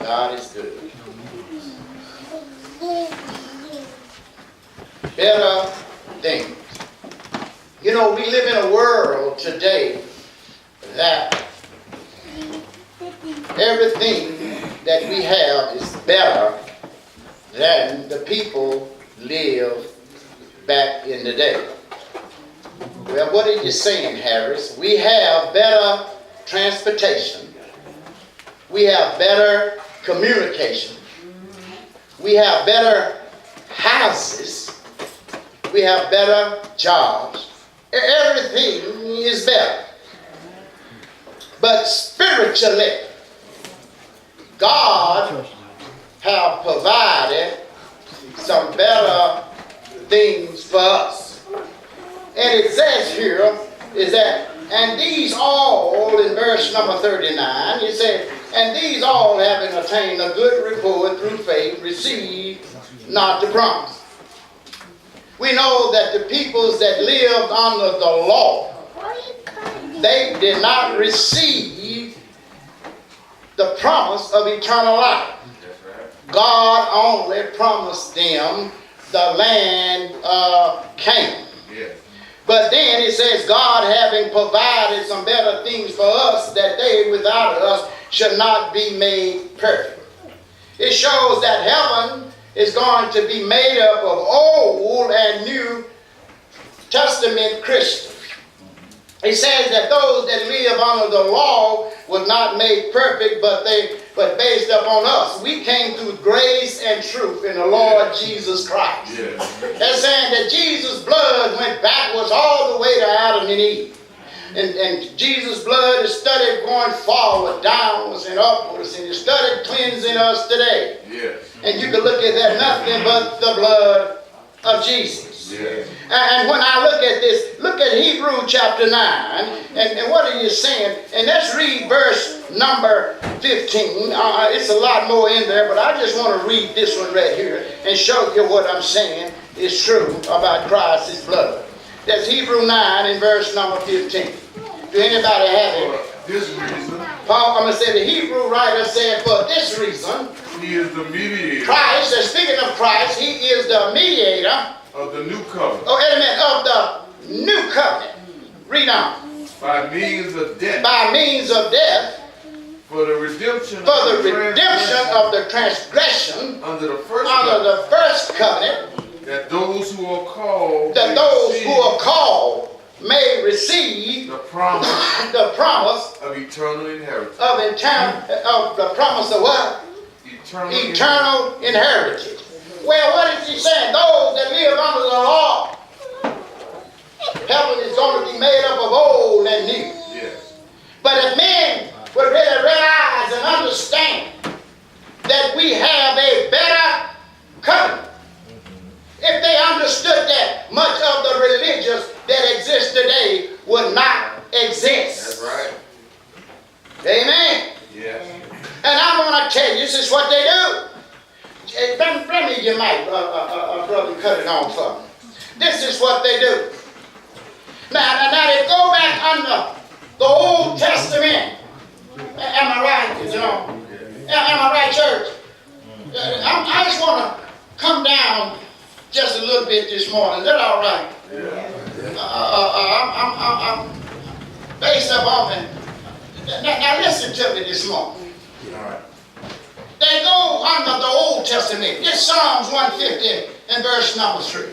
God is good. Better things. You know, we live in a world today that everything that we have is better than the people lived back in the day. Well, what are you saying, Harris? We have better transportation. We have better communication. We have better houses. We have better jobs. Everything is better. But spiritually, God have provided some better things for us. And it says here is that, and these all, in verse number 39, it said, and these all having attained a good report through faith, received not the promise. We know that the peoples that lived under the law, they did not receive the promise of eternal life. God only promised them the land of Canaan. But then it says, God having provided some better things for us, that they without us should not be made perfect. It shows that heaven is going to be made up of Old and New Testament Christians. It says that those that live under the law was not made perfect, but based upon us. We came through grace and truth in the Lord Jesus Christ. That's saying that Jesus' blood went backwards all the way to Adam and Eve. And Jesus' blood is studied going forward, downwards and upwards, and it's studied cleansing us today. And you can look at that, nothing but the blood of Jesus. And when I look at this, look at Hebrews chapter 9, and what are you saying? And let's read verse number 15. It's a lot more in there, but I just want to read this one right here and show you what I'm saying is true about Christ's blood. That's Hebrews 9 in verse number 15. Do anybody have it? This reason, Paul, I'm going to say the Hebrew writer said, for this reason, he is the mediator Christ, speaking of Christ, he is the mediator of the new covenant. of the new covenant. Read on. By means of death. By means of death. For the redemption of the transgression under the first covenant, that those who are called may receive the promise of eternal inheritance. Of the promise of what? Eternal inheritance. Well, what is he saying? Those that live under the law, heaven is going to be made up of old and new. But if men would really realize and understand that we have a better covenant, if they understood that, much of the religions that exist today would not exist. That's right. Amen. And I'm going to tell you, this is what they do. Let me, you might, brother, cut it on for me. This is what they do. Now they go back under the Old Testament. Am I right? You know? Am I right, church? I just want to come down just a little bit this morning. Is that all right? I'm based up on it. Now listen to me this morning. They go under the Old Testament. This Psalms 150 and verse number 3.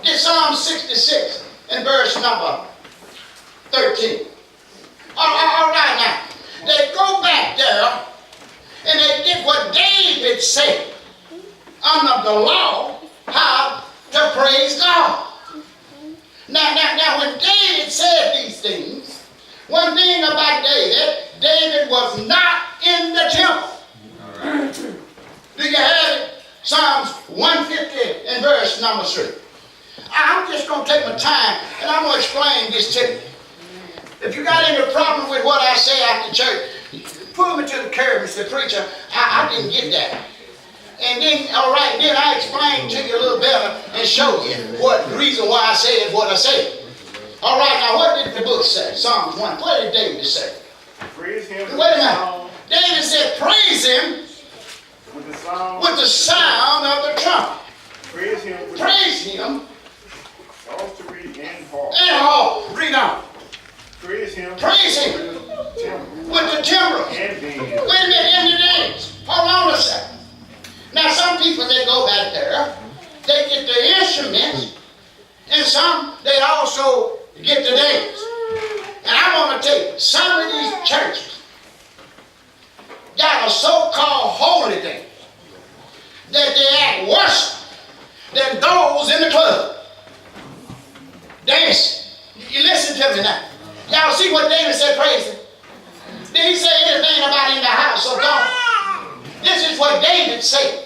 This Psalm 66 and verse number 13. All right now. They go back there and they get what David said under the law, how to praise God. Now when David said these things, one thing about David was not in the temple. Do you have it? Psalms 150 and verse number 3. I'm just going to take my time and I'm going to explain this to you. If you got any problem with what I say after church, pull me to the curb and say, preacher, I didn't get that. And then, all right, then I explain to you a little better and show you what the reason why I said what I said. All right, now what did the book say? Psalms 1. What did David say? Praise him. Wait a minute. David said, praise him with the sound of the trumpet. Praise him with Praise him psaltery and harp. and harp. Read on. Praise him Praise him with timbrel with the timbrel. and Wait band. a minute, in the days. Hold on a second. Now some people, they go back there, they get the instruments, and some, they also get the dance. And I want to tell you, some of these churches got a so-called holy dance that they act worse than those in the club. Dancing. You listen to me now. Y'all see what David said, praise him? Did he say anything about in the house of God? This is what David said.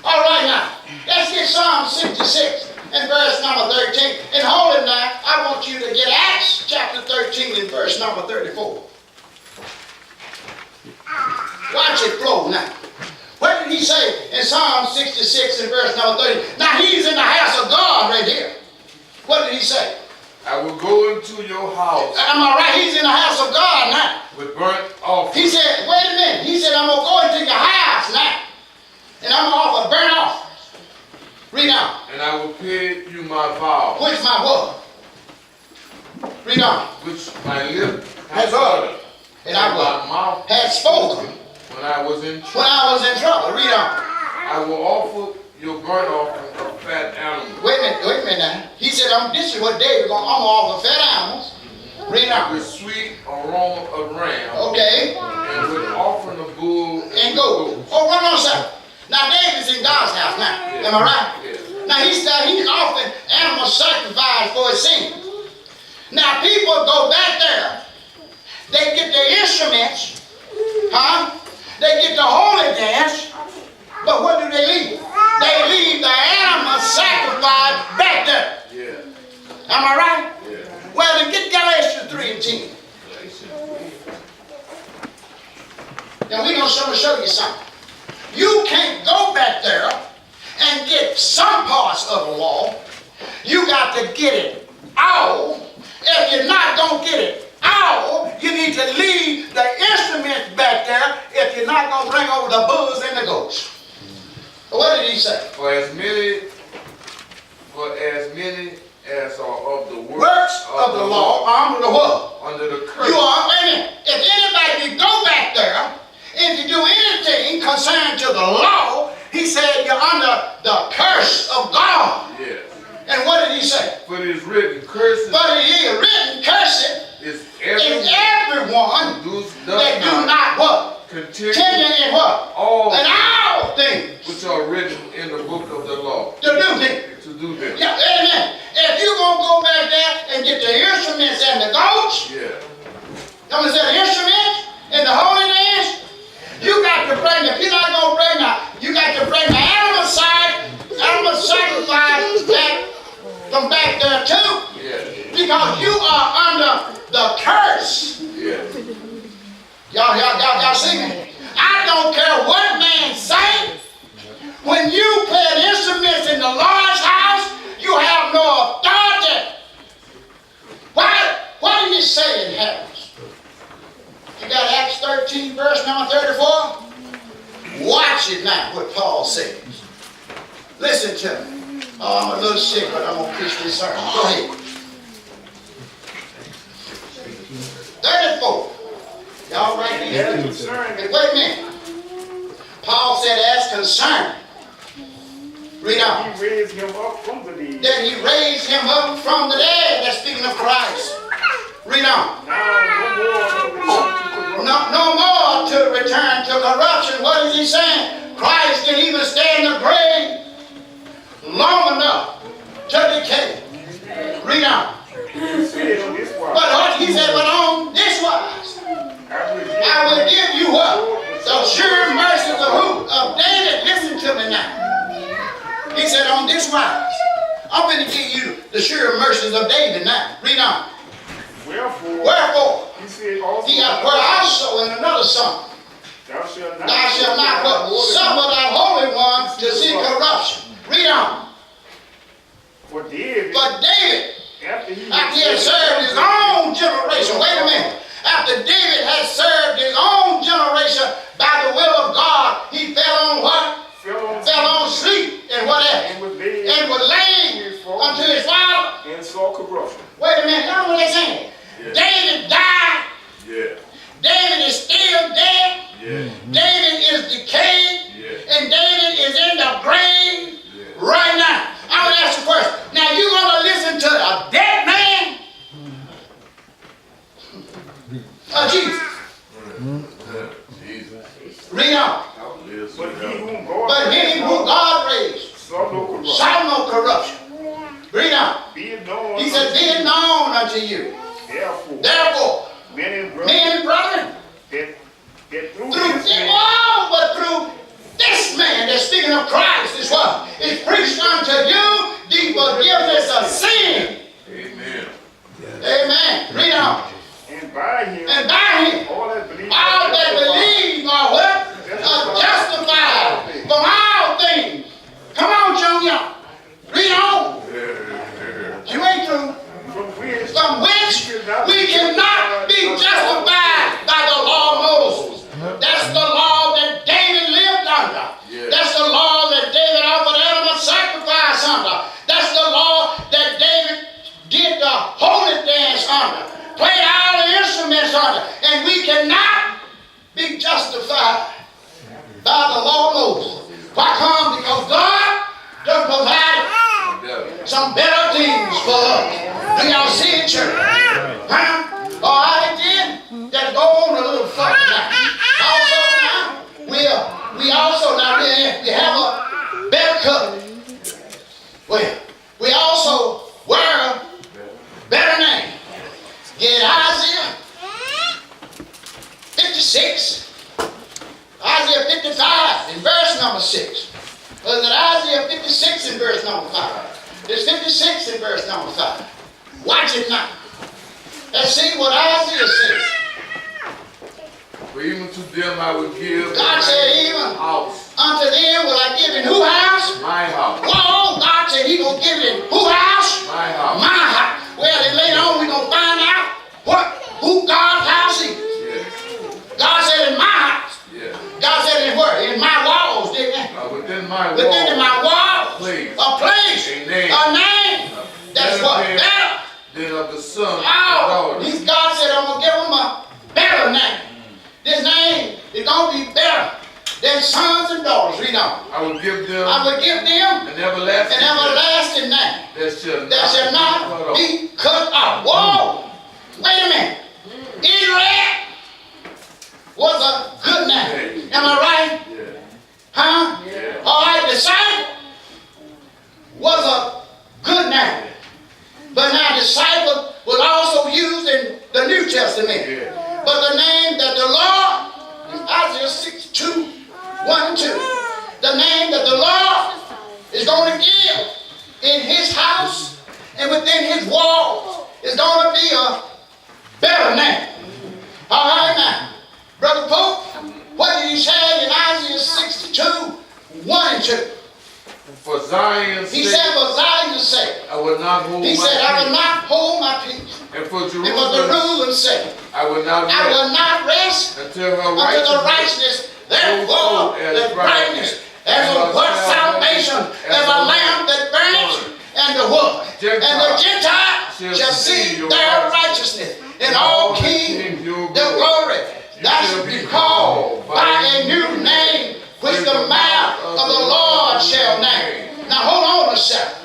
All right now, let's get Psalm 66 and verse number 13. And hold it now, I want you to get Acts chapter 13 and verse number 34. Watch it flow now. What did he say in Psalm 66 and verse number 30? Now he's in the house of God right here. What did he say? I will go into your house Am I right? He's in the house of God now. with burnt offering. He said, wait a minute. He said, I'm going to go into your house now. And I'm going to offer burnt offerings. Read on. And I will pay you my vow, Which my what? Read on. which my lip Has has uttered. uttered, And I my will mouth had spoken when I was in when trouble. I was in trouble. Read on. I will offer your burnt offering of fat animals Wait a minute now. He said, this is what David going to offer fat animals. Read on. with sweet aroma of ram Okay. and with offering of bull And go. Oh, one more second. Now David's in God's house now. Am I right? Yes. Now he's offering animal sacrifice for his sin. Now people go back there. They get the instruments. Huh? They get the holy dance. But what do they leave? They leave the animal sacrifice back there. Yeah. Am I right? Yeah. Well, then get Galatians 3 and 10. Now we're going to show you something. You can't go back there and get some parts of the law. You got to get it all. If you're not going to get it all, you need to leave the instruments back there if you're not going to bring over the bulls and the goats. What did he say? For as many as are of the Works of the law are under the what? under the curse. You are, wait a minute. If anybody can go back there, if you do anything concerning to the law, he said you're under the curse of God. Yes. And what did he say? For it is written, curses But it is written, cursed is is everyone everyone does that do not what? continue Continue in what? all In all things. which are written in the book of the law To do things. to do them. Yeah, amen. If you're going to go back there and get the instruments and the goats, Yeah. I'm going to say the instruments and the holy dance, you got to bring, if you're not going to bring you got to bring the animal sacrifice back from back there too. Yeah. Because you are under the curse. Yeah. Y'all see me? I don't care what man say. When you play instruments in the Lord's house, you have no authority. What do you say in heaven? You got Acts 13, verse number 34? Watch it now, what Paul says. Listen to me. Oh, I'm a little sick, but I'm going to preach this sermon. Go ahead. 34. Y'all right here? Hey, wait a minute. Paul said, as concerned. Read on. He raised him up from the dead. Then he raised him up from the dead. That's speaking of Christ. Read on. No more to return to corruption. What is he saying? Christ can even stay in the grave long enough to decay. Read on. He said on this wise, But what he said, but on this wise, I will give you what? The sure mercies of who? Of David. Listen to me now. He said, on this wise, I'm going to give you the sure mercies of David now. Read on. Wherefore, he said also, he hath put also in another song, thou shalt not what suffer thy holy one to see corruption. Read on. For David, But David, after he after he had served his own generation, wait a minute. After David had served his own generation by the will of God, he fell on what? and was laid unto his father. And saw corruption. Wait a minute, y'all know what they're saying? Yeah. David died. Yeah. David is still dead. Yeah. David is decayed. Yeah. And David is in the grave Yeah. right now. I would ask you first. Now you gonna listen to a dead man? Jesus. Jesus. Read on. But But he who God raised saw no corruption. saw no corruption. Read on. Be it known. He said, be it known unto you. Therefore, men men, brethren, that through through this man, but through this man that's speaking of Christ is what? Is preached unto you the forgiveness of sin. amen. Amen. Read on. And by him, And by him, all that believe are what? Are justified from all things. Come on, Junior. Read on. You ain't through. From which we cannot be justified by the law of Moses. That's the law that David lived under. That's the law that David offered animal sacrifice under. That's the law that David did the holy dance under. Played all the instruments under. And we cannot be justified by the law of Moses. Why come? Because God done provided some better things for us. Do y'all see it, church? Huh? All right, then. Let's go on a little further now. Also now, we also now we have a better covenant. Well, we also wear a better name. Get Isaiah 56, Isaiah 55 in verse number 6. Was it Isaiah 56 in verse number 5? It's 56 in verse number 5. Watch it now. Let's see what Isaiah says. For even to them I will give God said, even house. unto them will I give in who house? My house. Whoa, God said he gonna give it in who house? My house. My house. Well, then later on we're gonna find out who God's house is. Yes. God said in my house. Yes. God said in where? In my walls, didn't he? Within my walls. Within my walls. Place. A place. A name. A name. That's what? Better. Then of the son. Oh, God said I'm going to give him a better name. This name is going to be better than sons and daughters. Read on. I will give them. I will give them An everlasting name. that shall not be cut off. Whoa! Wait a minute. Israel was a good name. Am I right? Yeah. Huh? Yeah. All right, disciple was a good name. But now disciple was also used in the New Testament. Yeah. But the name that the Lord, Isaiah 62, 1 and 2, the name that the Lord is going to give in his house and within his walls is going to be a better name. All right now, Brother Pope, what did he say in Isaiah 62, 1 and 2? For Zion's He sake, said, for Zion's sake. I will not hold He my said, I will peace. not hold my peace. And for And for Jerusalem, Jerusalem's sake, I will not rest I will not rest until her unto the righteousness. righteousness. Therefore, the brightness as of what salvation, as a lamp that burns, and the wood. And the Gentiles shall see their righteousness. And all kings the glory. That should be called by a new name, which the mouth of the Lord shall name. Now hold on a second.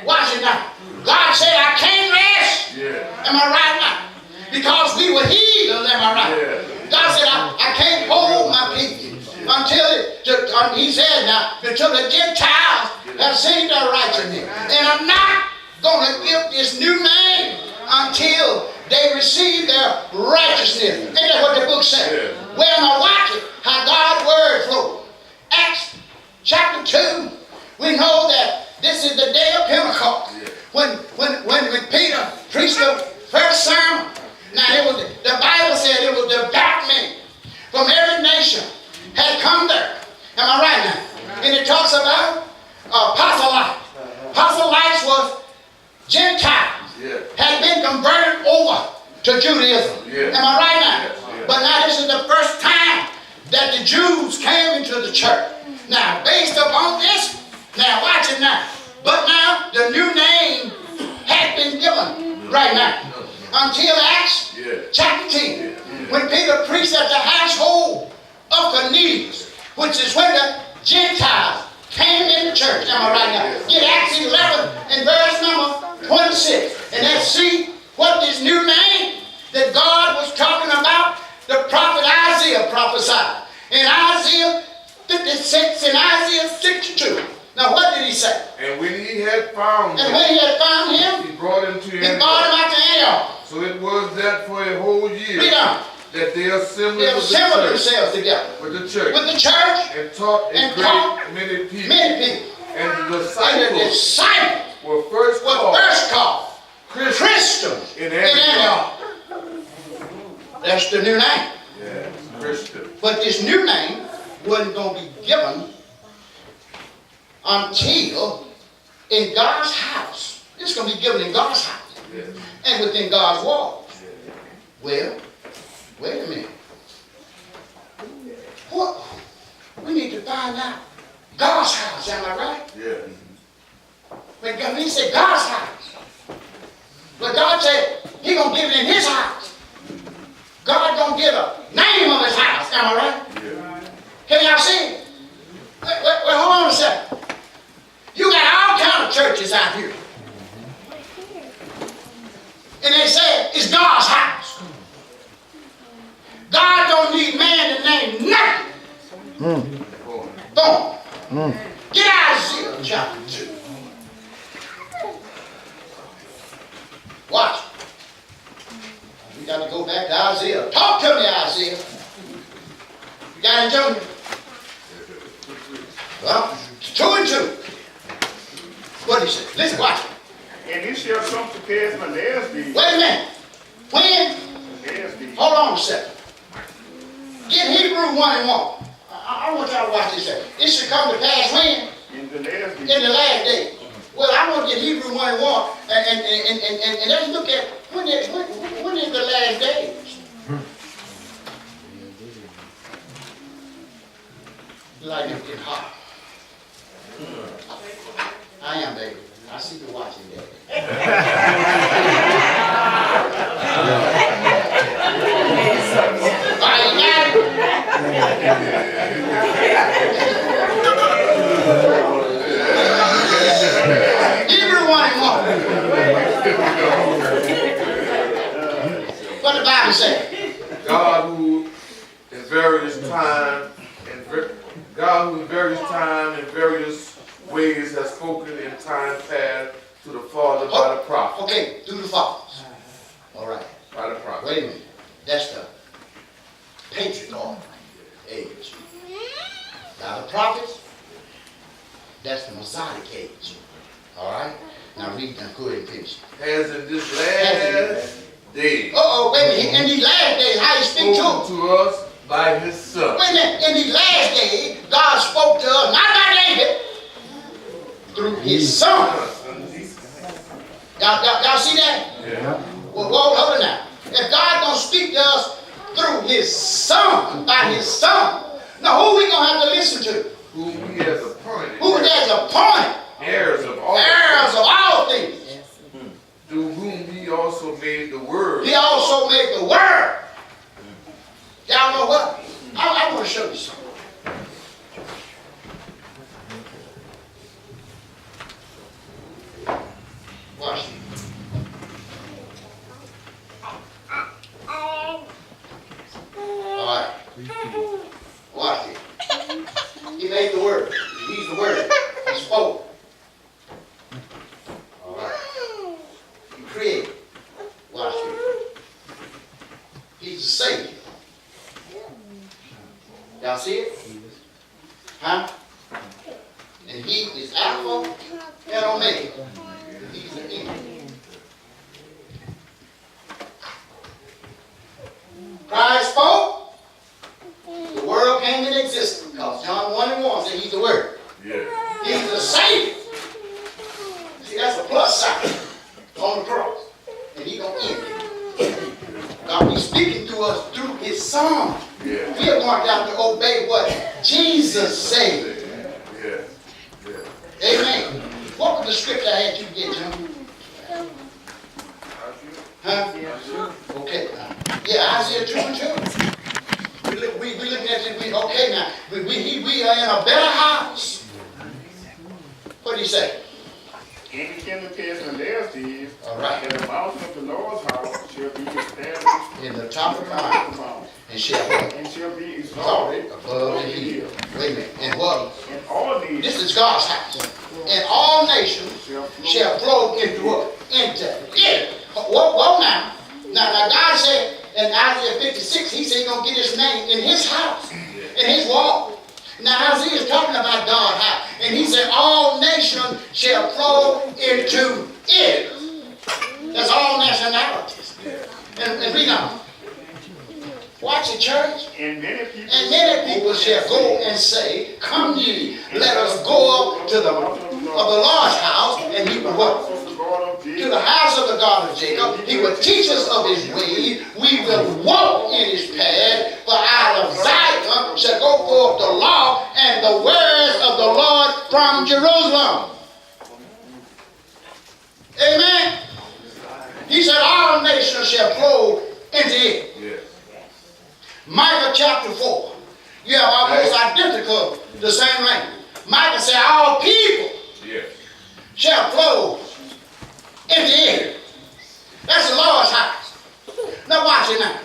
Watch it now. God said, I can't rest. Yeah. Am I right now? Because we were healed, am I right? Yeah. God said, I can't hold my peace until, he said now, until the Gentiles have seen their righteousness. And I'm not going to give this new name until they receive their righteousness. Ain't that what the book said? Yeah. Well, now watch it, how God's word flows. Acts chapter 2, we know that this is the day of Pentecost. Yeah. When Peter preached the first sermon, now it was the Bible said it was the black men from every nation had come there. Am I right now? And it talks about proselytes. Proselytes was Gentiles. Yeah. Had been converted over to Judaism. Yeah. Am I right now? Yes, yes. But now this is the first time that the Jews came into the church. Now, based upon this, now watch it now. But now the new name has been given right now. Until Acts chapter 10, when Peter preached at the household of Cornelius, which is when the Gentiles came in the church. Am I right now? Get Acts 11 and verse number 26. And let's see what this new name that God was talking about, the prophet Isaiah prophesied. In Isaiah 56 and Isaiah 62. Now what did he say? And when he had found him, he brought him to Antioch. out to Antioch. So it was that for a whole year Read on. that they assembled themselves together with the church and taught many people. And the disciples were first called Christians in Antioch. That's the new name. Yeah, Christian. But this new name wasn't going to be given until in God's house. It's going to be given in God's house. Yeah. And within God's walls. Yeah. Well, wait a minute. What? We need to find out God's house, am I right? Yeah. When he said God's house. But God said He's going to give it in His house. God going to give a name of His house, am I right? Yeah. Can y'all see it? Wait, hold on a second. You got all kind of churches out here. And they say it's God's house. God don't need man to name nothing. Boom. Get Isaiah chapter 2. Watch. We got to go back to Isaiah. Talk to me, Isaiah. You got it, Junior? Well, 2 and 2. What did he say? Listen, watch it. And it shall come to pass when there's thee. Wait a minute. When? There's thee. Hold on a second. Get Hebrew 1 and 1. I want y'all to watch this. It should come to pass when? In the last day. In the last day. Well, I want to get Hebrew 1 and 1. And let's look at when is the last days? Like it's getting hot. I am, baby. I see you watching that. Hebrew 1 and 1. What the Bible say? God who in various time and various ways has spoken in time past to the Father by the prophet. Okay, through the fathers. All right. By the prophet. Wait a minute. That's the patriarchal age. Now the prophets, that's the Mosaic age. All right? Now read that. Go ahead and finish. As in this last day. Wait a minute. In these last days, how you speak to us by His Son. Wait a minute. In these last days, God spoke to us, not by David, through His Son. Y'all see that? Yeah. Well, hold it now. If God don't speak to us through His Son, by His Son, now who we gonna have to listen to? Whom He has appointed. Who has appointed? Heirs of all. Heirs of all things. Through whom He also made the world. He also made the world. Y'all know what? I want to show you something. Watch it. All right. Watch it. He made the word. He's the word. He spoke. All right. He created. Watch it. He's the Savior. Y'all see it? Huh? And He is Alpha and Omega. He's the end. Christ spoke. The world came into existence. Because John 1 and 1 said He's the Word. Yeah. He's the Savior. See, that's a plus sign on the cross. And He's going to end it. God is speaking to us through His Son. Yeah. We are going down to obey what Jesus said. Yeah. Amen. What was the scripture I had you get, John? Huh? Okay. Yeah, Isaiah 2 and 2. We looking at it. Okay now. We are in a better house. What did he say? And it came to pass in the last days All right. that the mountain of the Lord's house shall be established In the top of the upon mountain. the mountain, And shall what? and shall be Exalted exalted above the hill. Wait a minute. And what? and all these This is God's house. And all nations shall flow into what? Into it. Well now. Now God said in Isaiah 56, he said he's going to get his name in his house, in his wall. Now Isaiah is talking about God's house. And he said all nations shall flow into it. That's all nationalities. And read on. Watch it, church. and many people shall go and say, come ye, let us go up to the Lord's house, and he will what? To the house of the God of Jacob. He will teach us of his way. We will walk in his path. For out of Zion shall go forth the law and the words of the Lord from Jerusalem. Amen. He said all nations shall flow into it. Yes. Micah chapter 4. You have almost identical the same language. Micah said all people shall flow into it. That's the Lord's house. Now watch it now.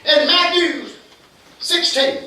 In Matthew 16,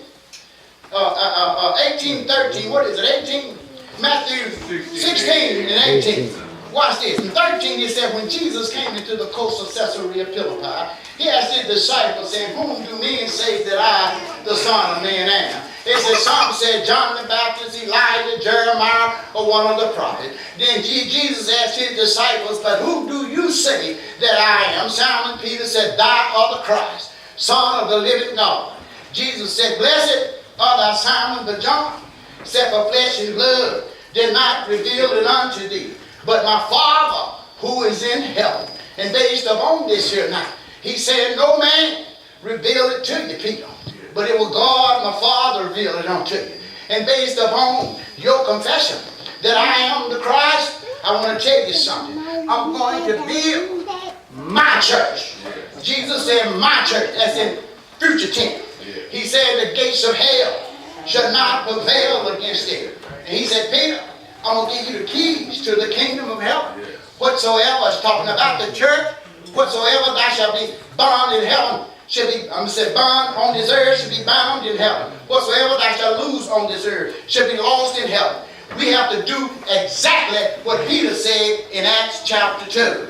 18, 13, what is it, 18? Matthew 16 and 18. Watch this. In 13 it said, when Jesus came into the coast of Caesarea Philippi, he asked his disciples, saying, whom do men say that I, the Son of Man, am? They said, some said John the Baptist, Elijah, Jeremiah, or one of the prophets. Then Jesus asked his disciples, but who do you say that I am? Simon Peter said, thou art the Christ, Son of the living God. Jesus said, blessed art thou, Simon, but John said, for flesh and blood did not reveal it unto thee, but my Father who is in heaven. And based upon this here now, he said, no man revealed it to you, Peter, but it was God, my Father, revealed it unto you. And based upon your confession that I am the Christ, I want to tell you something. I'm going to build my church. Jesus said my church, as in future tense. He said the gates of hell shall not prevail against it. And he said, Peter, I'm going to give you the keys to the kingdom of heaven. Whatsoever is talking about the church, whatsoever thou shalt be bound in heaven shall be, I'm going to say bound on this earth shall be bound in heaven. Whatsoever thou shalt lose on this earth shall be lost in heaven. We have to do exactly what Peter said in Acts chapter 2.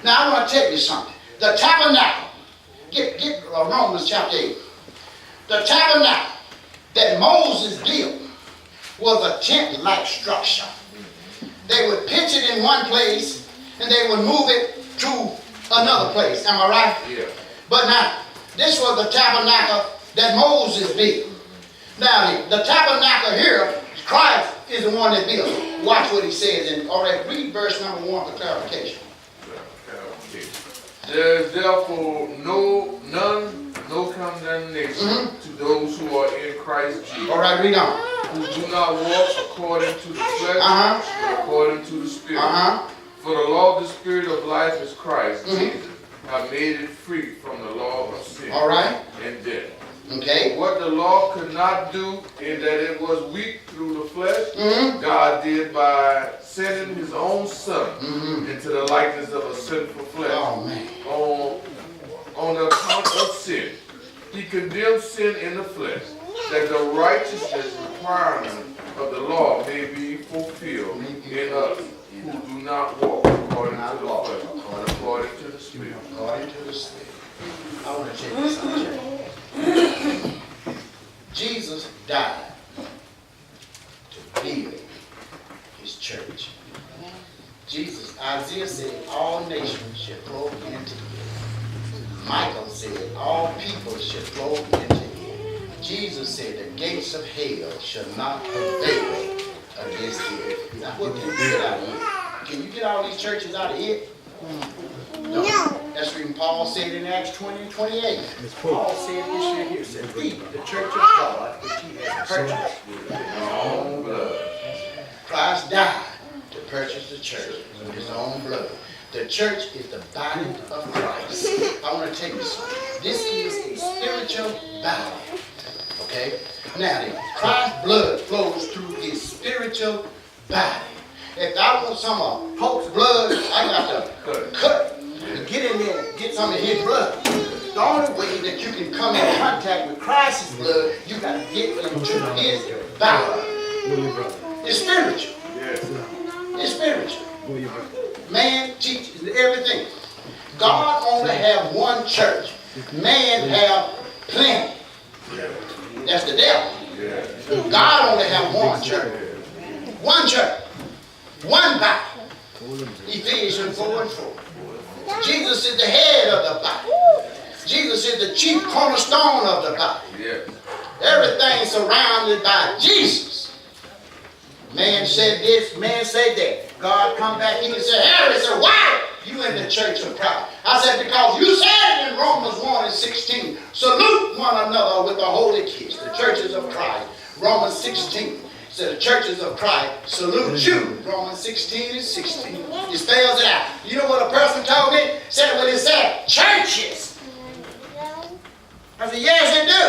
Now I want to tell you something. The tabernacle, get Romans chapter 8. The tabernacle that Moses built was a tent-like structure. They would pitch it in one place and they would move it to another place. Am I right? Yeah. But now, this was the tabernacle that Moses built. Now, the tabernacle here, Christ is the one that built it. Watch what he says. And already read verse number 1 for clarification. There is therefore no condemnation to those who are in Christ Jesus. All right, read on. Who do not walk according to the flesh, but according to the Spirit. For the law of the Spirit of life is Christ Jesus, have made it free from the law of sin and death. Okay. What the law could not do, in that it was weak through the flesh, God did by sending his own Son into the likeness of a sinful flesh. Oh, man. On the account of sin. He condemned sin in the flesh, that the righteousness requirement of the law may be fulfilled in us, who do not walk according to the flesh, but according to the Spirit. According to the Spirit. I want to check this out. Jesus died to build his church. Jesus, Isaiah said, all nations shall flow into it. Michael said, all people shall flow into it. Jesus said, the gates of hell shall not prevail against it. Now, what can you get out of it? Can you get all these churches out of it? No. That's when Paul said in Acts 20 and 28. Paul said this year here, said, "Be the church of God, which he has purchased with his own blood." Christ died purchased the church with his own blood. The church is the body of Christ. I want to tell you something. This is a spiritual body. Okay? Now, Christ's blood flows through his spiritual body. If I want some of Pope's blood, I got to cut and get in there and get some of his blood. The only way that you can come in contact with Christ's blood, you got to get into his body. It's spiritual. It's spiritual. Man teaches everything. God only have one church. Man have plenty. That's the devil. God only have one church. One church. One body. Ephesians 4:4. Jesus is the head of the body. Jesus is the chief cornerstone of the body. Everything surrounded by Jesus. Man said this, man said that. God come back in and said, Harry said, why you in the church of Christ? I said, because you said in Romans 1:16, salute one another with a holy kiss. The churches of Christ. Romans 16 said the churches of Christ salute you. Romans 16:16. It spells it out. You know what a person told me? Said what it said, churches. I said, yes, it do.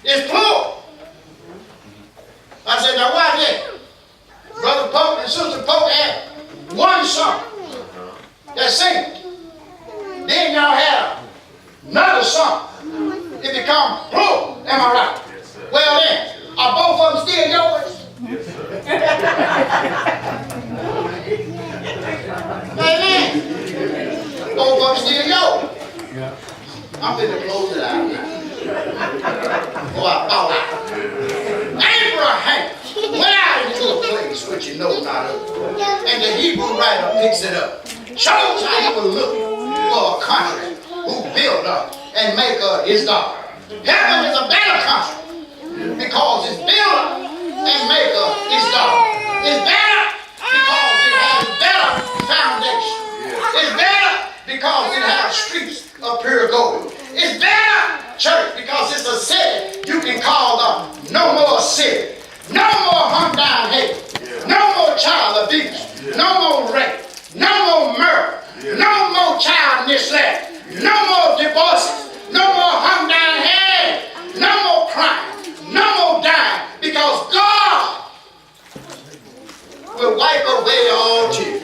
It's plural. I said, now watch it. Brother Pope and Sister Pope had one song that sing. Then y'all have another song. It becomes plural. Am I right? Yes, sir. Well then, are both of them still yours? Yes, sir. Amen. Both of them still yours. Yeah. I'm finna close it out now. Oh, I thought Abraham went out into a place which you know not of. And the Hebrew writer picks it up. Shows how he was looking for a country who build up and make up his daughter. Heaven is a better country because it's built up and make up his daughter. It's better because it has better foundation. It's better because it has streets of pure gold. It's better, church, because it's a city you can call the no more city. No more hung down hate. No more child abuse. No more rape. No more murder. No more child neglect. No more divorces. No more hung down head. No more crime. No more dying. Because God will wipe away all tears.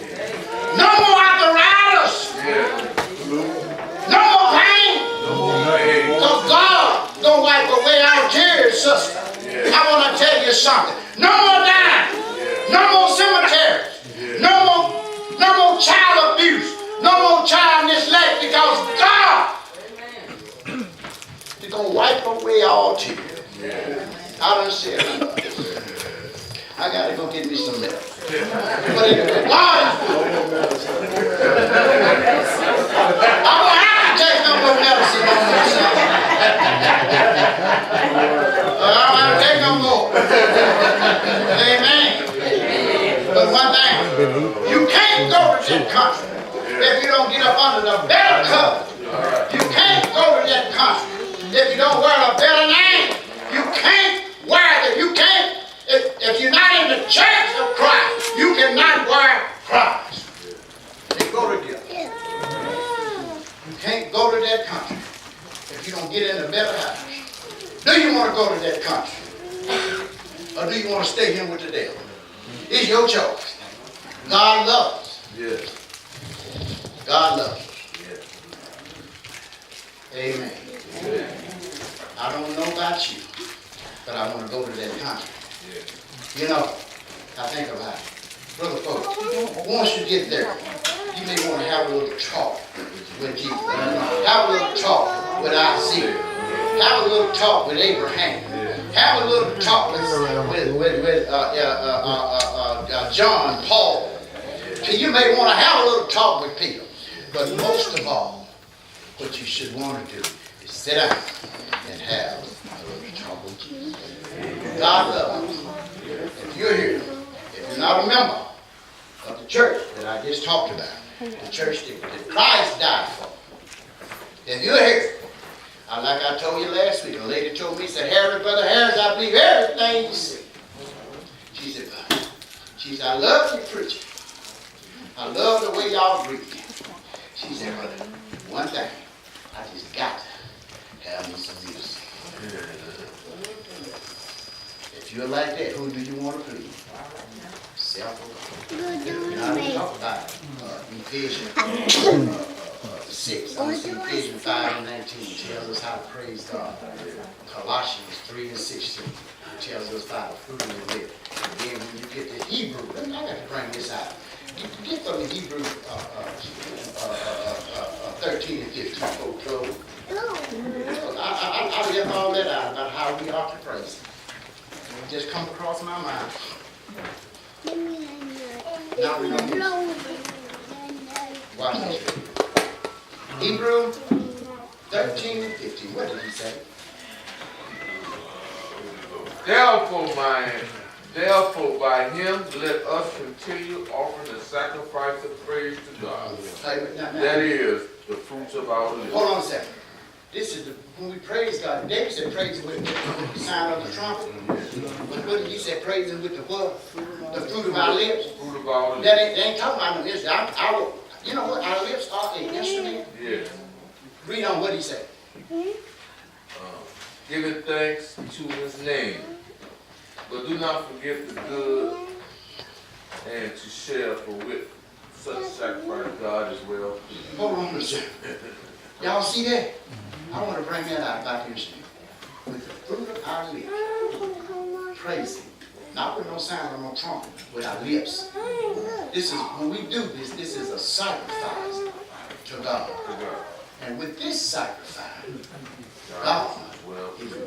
No more arthritis. No more pain. Because God gonna wipe away our tears, sister. I want to tell you something. No more dying. No more cemeteries. No more child abuse. No more child neglect because God is going to wipe away all tears. I done said enough. I got to go get me some milk. But anyway, God is good. I'm going to have to take no more medicine on myself. I don't have to take no more. Amen. But one thing, you can't go to that country if you don't get up under the better cover. You can't go to that country if you don't wear a better name. You can't wear it. You can't. If you're not in the church of Christ, you cannot wear Christ. They go together. You can't go to that country if you don't get in a better house. Do you want to go to that country? Or do you want to stay here with the devil? It's your choice. God loves us. Yes. God loves us. Yes. Amen. Amen. I don't know about you, but I want to go to that country. Yes. You know, I think about it. Brother folks, once you get there, you may want to have a little talk with Jesus. Have a little talk with Isaiah. Have a little talk with Abraham. Have a little talk with John, Paul. You may want to have a little talk with Peter. But most of all, what you should want to do is sit down and have a little talk with Jesus. God loves you. If you're here, if you're not a member of the church that I just talked about, the church that Christ died for, if you're here, like I told you last week, a lady told me, said, Harry, Brother Harris, I believe everything you say. She She said, I love you preaching. I love the way y'all read. She said, but one thing, I just got to have me some music. If you're like that, who do you want to please? Self-alone. Now we talk about Ephesians 6. Ephesians 5:19 tells us how to praise God. Colossians 3:16 tells us about the fruit of the Spirit. And then when you get to Hebrew, I got to bring this out. Get from the Hebrew 13 and 15 for close. I left all that out about how we ought to praise Him. It just come across my mind. Now we know this. Watch this. Hebrew 13 and 15. What did he say? Therefore, by him, let us continue offering the sacrifice of praise to God. That is the fruits of our lips. Hold on a second. This is when we praise God. David said praise Him with the sound of the trumpet. But what did he say? Praise Him with the what? The fruit of our lips. Fruit of our lips. They ain't talking about no instrument. You know what? Our lips are an instrument. Yes. Read on what he said. Giving thanks to his name. But do not forget the good and to share for with such sacrifice God as well. Hold on a second. Y'all see that? I want to bring that out about the instrument. With the fruit of our lips. Praise Him. Not with no sound or no trumpet. With our lips. This is, when we do this, this is a sacrifice to God. And with this sacrifice, God is well pleased.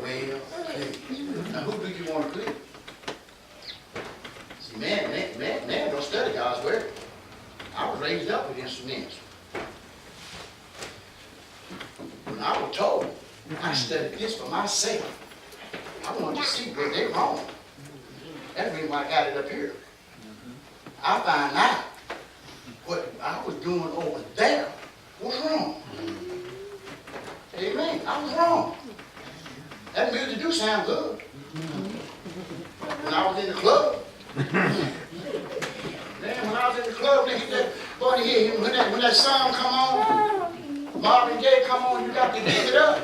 Now who do you want to please? See, man don't study God's word. I was raised up with instruments. When I was told, I studied this for myself. I wanted to see where they're wrong. That's the reason why I got it up here. I find out what I was doing over there was wrong. Amen. I was wrong. That music do sound good. When I was in the club. Man, when I was in the club, they hit that, boy, when that song come on, Marvin Gaye come on, you got to give it up.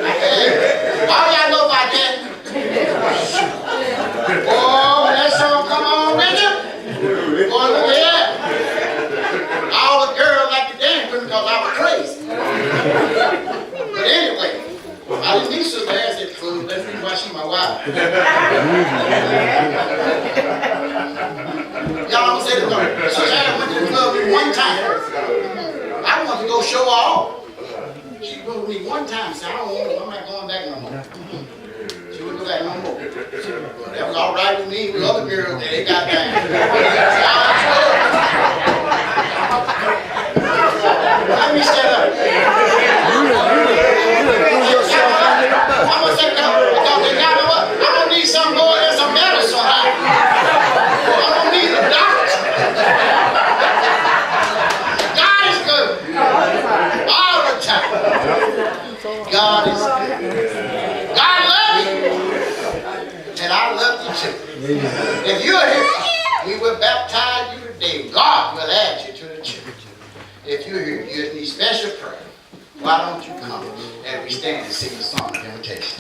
Hey, all y'all know about that. Oh, when that song come on, nigga. Boy, look at that. All the girls like to dance with me because I was crazy. But anyway, I didn't need sister ass at the club. That's the reason why she's my wife. Y'all don't say that. Sister Ann went to the club with me one time. I wanted to go show her off. She went with me one time. Said, I'm not going back no more. She wouldn't go back no more. That was all right with me. With other girls, they got down. Let me stand up. I'm going to say, because they got me what? I'm going to need some more than some medicine. I'm going to need a doctor. God is good. All the time. God is good. God loves you. And I love you too. If you're here, we will baptize you today. God will add you to the church. If you're here, you just need special prayer. Why don't you come and we stand and sing the song of invitation?